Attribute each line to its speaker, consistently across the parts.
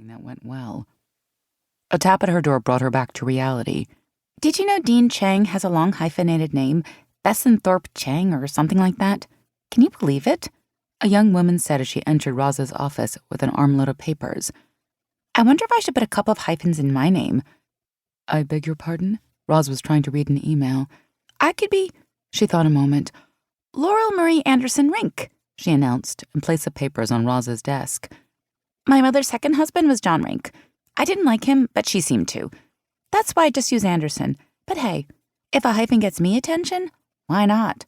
Speaker 1: anything that went well. A tap at her door brought her back to reality. "Did you know Dean Chang has a long hyphenated name, Bessenthorpe Chang or something like that? Can you believe it?" A young woman said as she entered Roz's office with an armload of papers. "I wonder if I should put a couple of hyphens in my name." "I beg your pardon?" Roz was trying to read an email. "I could be," she thought a moment, "Laurel Marie Anderson Rink," she announced, and placed the papers on Roz's desk. "My mother's second husband was John Rink. I didn't like him, but she seemed to. That's why I just use Anderson. But hey, if a hyphen gets me attention, why not?"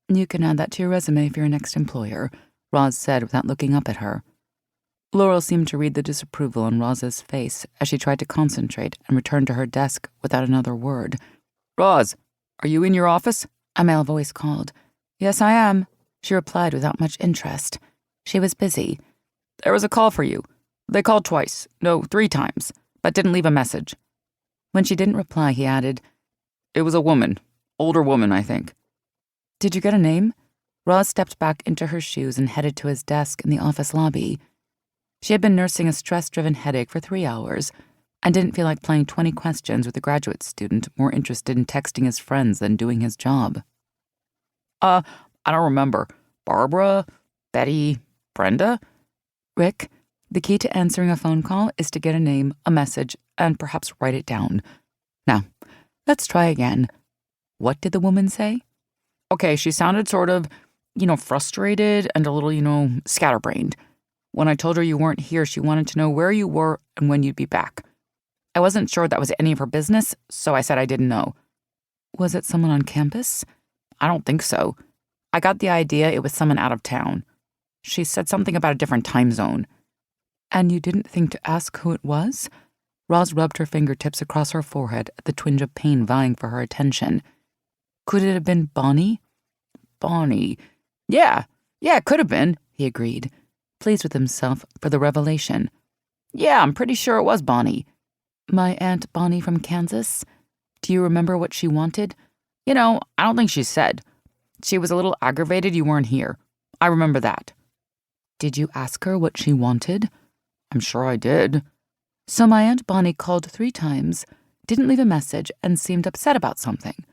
Speaker 1: "You can add that to your resume for your next employer," Roz said without looking up at her. Laurel seemed to read the disapproval on Roz's face as she tried to concentrate and returned to her desk without another word. "Roz, are you in your office?" a male voice called. "Yes, I am," she replied without much interest. She was busy. "There was a call for you. They called twice, no, 3 times, but didn't leave a message." When she didn't reply, he added, "It was a woman. Older woman, I think." "Did you get a name?" Roz stepped back into her shoes and headed to his desk in the office lobby. She had been nursing a stress-driven headache for 3 hours and didn't feel like playing 20 questions with a graduate student more interested in texting his friends than doing his job. I don't remember. Barbara? Betty? Brenda?" "Rick, the key to answering a phone call is to get a name, a message, and perhaps write it down. Now, let's try again. What did the woman say?" "Okay, she sounded sort of, frustrated and a little, scatterbrained. When I told her you weren't here, she wanted to know where you were and when you'd be back. I wasn't sure that was any of her business, so I said I didn't know." "Was it someone on campus?" "I don't think so. I got the idea it was someone out of town. She said something about a different time zone." "And you didn't think to ask who it was?" Roz rubbed her fingertips across her forehead at the twinge of pain vying for her attention. "Could it have been Bonnie?" "Bonnie? Yeah, it could have been," he agreed, pleased with himself for the revelation. "Yeah, I'm pretty sure it was Bonnie." "My Aunt Bonnie from Kansas? Do you remember what she wanted?" I don't think she said. She was a little aggravated you weren't here. I remember that." "Did you ask her what she wanted?" "I'm sure I did." "So my Aunt Bonnie called 3 times, didn't leave a message, and seemed upset about something."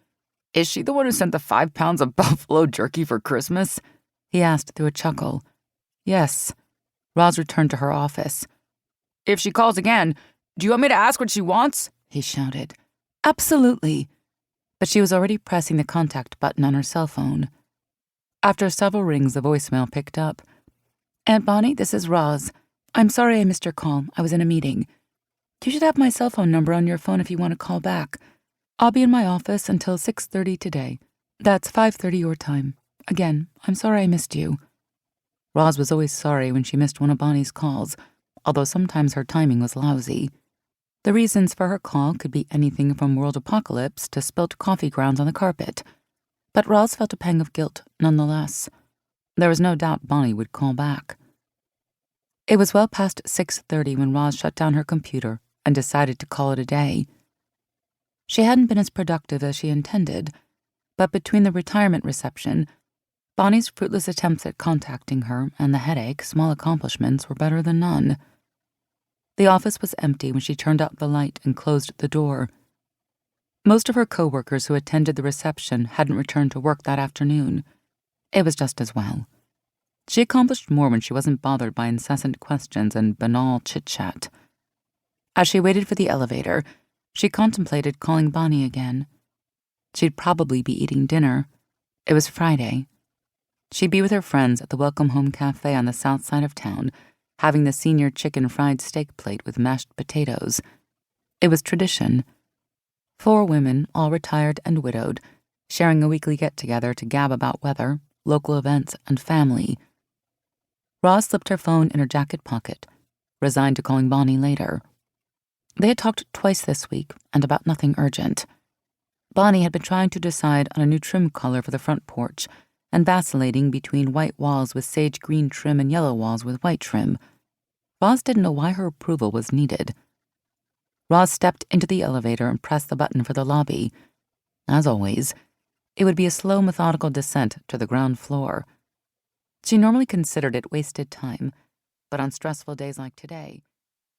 Speaker 1: "Is she the one who sent the 5 pounds of buffalo jerky for Christmas?" he asked through a chuckle. "Yes." Roz returned to her office. "If she calls again, do you want me to ask what she wants?" he shouted. "Absolutely." But she was already pressing the contact button on her cell phone. After several rings, the voicemail picked up. "Aunt Bonnie, this is Roz. I'm sorry I missed your call. I was in a meeting. You should have my cell phone number on your phone if you want to call back. I'll be in my office until 6:30 today. That's 5:30 your time. Again, I'm sorry I missed you." Roz was always sorry when she missed one of Bonnie's calls, although sometimes her timing was lousy. The reasons for her call could be anything from world apocalypse to spilt coffee grounds on the carpet. But Roz felt a pang of guilt nonetheless. There was no doubt Bonnie would call back. It was well past 6:30 when Roz shut down her computer and decided to call it a day. She hadn't been as productive as she intended, but between the retirement reception, Bonnie's fruitless attempts at contacting her, and the headache, small accomplishments were better than none. The office was empty when she turned out the light and closed the door. Most of her co-workers who attended the reception hadn't returned to work that afternoon. It was just as well. She accomplished more when she wasn't bothered by incessant questions and banal chit-chat. As she waited for the elevator, she contemplated calling Bonnie again. She'd probably be eating dinner. It was Friday. She'd be with her friends at the Welcome Home Cafe on the south side of town, having the senior chicken fried steak plate with mashed potatoes. It was tradition. 4 women, all retired and widowed, sharing a weekly get-together to gab about weather, local events, and family. Roz slipped her phone in her jacket pocket, resigned to calling Bonnie later. They had talked twice this week, and about nothing urgent. Bonnie had been trying to decide on a new trim color for the front porch, and vacillating between white walls with sage green trim and yellow walls with white trim. Roz didn't know why her approval was needed. Roz stepped into the elevator and pressed the button for the lobby. As always, it would be a slow, methodical descent to the ground floor. She normally considered it wasted time, but on stressful days like today,